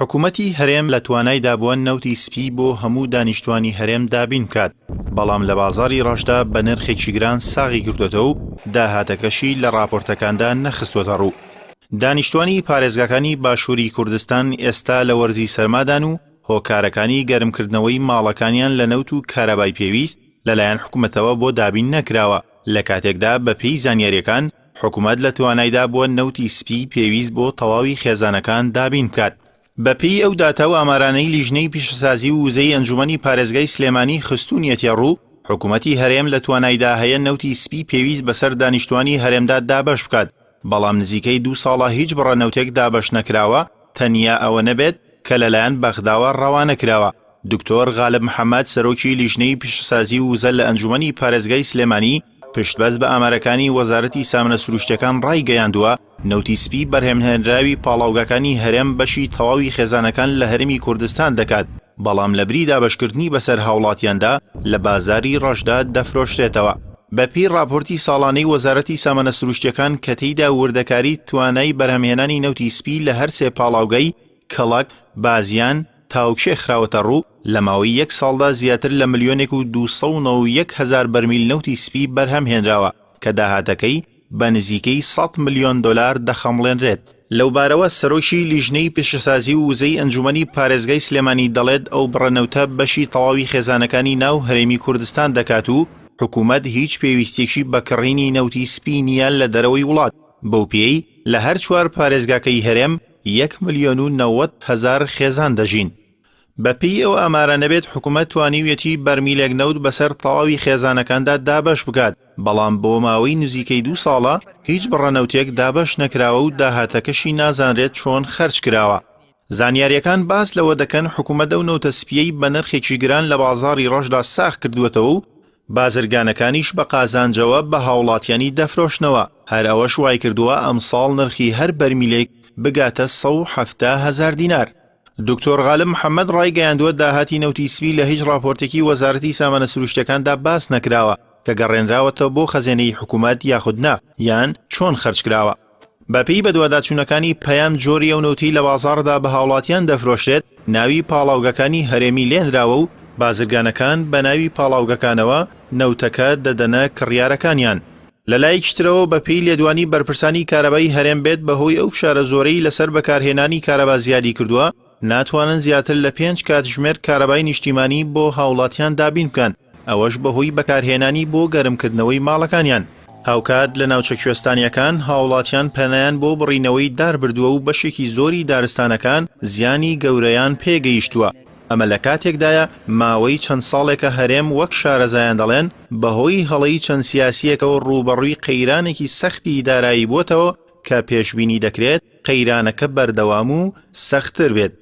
حکوومەتی هەرێم لە توانای دابووە نەوتی سپی بۆ هەموو دانیشتوانی هەرێم دابین بکات، بەڵام لە بازاڕی ڕۆژدا بە نرخێکی گران ساغی کردوێتەوە و داهاتەکەشی لە راپۆرتەکاندا نەخستوەتە ڕوو. دانیشتوانی پارێزگاکانی باشووری کوردستان ئێستا لە وەرزی سەرمادان و هۆکارەکانی گەرمکردنەوەی ماڵەکانیان لە نەوت و کارەبای پێویست لەلایەن حکوومەتەوە بۆ دابین نەکراوە. لە کاتێکدا بەپێی زانیاریەکان حکوومەت لە توانایدا بووە نەوتی سپی پێویست بۆ تەواوی خێزانەکان دابین بکات. بەپێی ئەو داتا و ئامارانەی لیژنەی پیشەسازی و وزەی ئەنجومەنی پارێزگای سلێمانی خستوونیەتی ڕوو، حکوومەتی هەرێم لە توانایدا هەیە نەوتی سپی پێویست بەسەر دانیشتوانی هەرێمدا دابەش بکات، بەڵام نزیکەی 2 ساڵە هیچ بڕەنەوتێک دابەش نەکراوە، تەنیا ئەوە نەبێت کە لەلایەن بەغداوە ڕەوانەکراوە. دکتۆر غالب محەممەد سەرۆکی لیژنەی پیشەسازی و وزە لە ئەنجومەنی پارێزگای سلێمانی پشتبەست بە ئامارەکانی وەزارەتی سامنە سروشتەکان ڕایگەیاندووە نەوتی سپی بەرهەمهێنراوی پاڵاوگاکانی هەرێم بەشی تەواوی خێزانەکان لە هەرێمی کوردستان دەکات، بەڵام لە بری دابەشکردنی بەسەر هاوڵاتیاندا لە بازاری ڕەشدا دەفرۆشرێتەوە. بەپی راپۆرتی ساڵانەی وەزارەتی سامنە سروشتەکان کە تێیدا وردەکاری توانای بەرهەمهێنانی نەوتی سپی لە هەر سێ پاڵاوگەی کەڵک، بازیان، تاوکشێ خراوەتە ڕوو، لە ماوەی 1 ساڵدا زیاتر لە 1,291,000 بەرمیل نەوتی سپی بەرهەم هێنراوە کە داهاتەکەی بە نزیکەی 100 ملیۆن دلار دەخەمڵێنرێت. لەو بارەوە سەرۆکی لیژنەی پیشەسازی و وزەی ئەنجومەنی پارێزگای سلێمانی دەڵێت ئەو بڕەنەوتە بەشی تەواوی خێزانەکانی ناو هەرێمی کوردستان دەکات و حکوومەت هیچ پێویستێکی بەکڕینی نەوتی سپی نییە لە دەرەوەی وڵات. بەو پێی لە هەر 4 پارێزگاکەی هەرێم 1,090,000 خێزان دەژین. بەپێی ئەو ئامارە نەبێت حکوومەت توانیویەتی بەرمیلێک نەوت بەسەر تەواوی خێزانەکاندا دابەش بکات، بەڵام بۆ ماوەی نزیکەی 2 ساڵە هیچ بڕەنەوتێک دابەش نەکراوە و داهاتەکەشی نازانرێت چۆن خەرج کراوە. زانیاریەکان باس لەوە دەکەن حکوومەت ئەو نەوتە سپیەی بە نرخێکی گران لە بازاڕی ڕۆژدا ساغ کردووەتەوە و بازرگانەکانیش بە قازانجەوە بە هاوڵاتیانی دەفرۆشنەوە. هەر ئەوەش وای کردووە ئەمساڵ نرخی هەر بەرمیلێک بگاتە 170,000 دینار. دکتۆر غالب محەممەد ڕایگەیاندووە داهاتی نەوتی سپی لە هیچ راپۆرتێکی وەزارەتی سامانە سروشتەکاندا باس نەکراوە کە گەڕێنراوەتەوە بۆ خەزێنەی حکوومەت یاخود نا یان چۆن خەرج کراوە. بەپێی بەدواداچوونەکانی پەیام جۆری ئەو نەوتی لە بازاڕدا بە هاوڵاتیان دەفرۆشرێت، ناوی پاڵاوگەکانی هەرێمی لێنراوە و بازرگانەکان بە ناوی پاڵاوگەکانەوە نەوتەکە دەدەنە کڕیارەکانیان. لە لایەکترەوە بەپێی لێدوانی بەرپرسانی کارەبایی هەرێم بێت بەهۆی ئەو شارە زۆرەی لەسەر بەکارهێنانی کارەبا زیادی کردووە، ناتوانن زیاتر لە 5 کاتژمێر کارەبای نیشتیمانی بۆ هاوڵاتیان دابین بکەن، ئەوەش بەهۆی بەکارهێنانی بۆ گەرمکردنەوەی ماڵەکانیان. هاوکات لە ناوچە کوێستانیەکان هاوڵاتیان پەنایان بۆ بڕینەوەی دار بردووە و بەشێکی زۆری دارستانەکان زیانی گەورەیان پێگەیشتووە. ئەمە لە کاتێکدایە ماوەی چەند ساڵێکە هەرێم وەک شارەزایان دەڵێن بەهۆی هەڵەی چەند سیاسیەکەوە ڕوبەڕووی قەیرانێکی سەختی دارایی بووتەوە کە پێشبینی دەکرێت قەیرانەکە بەردەوام و سەختتر بێت.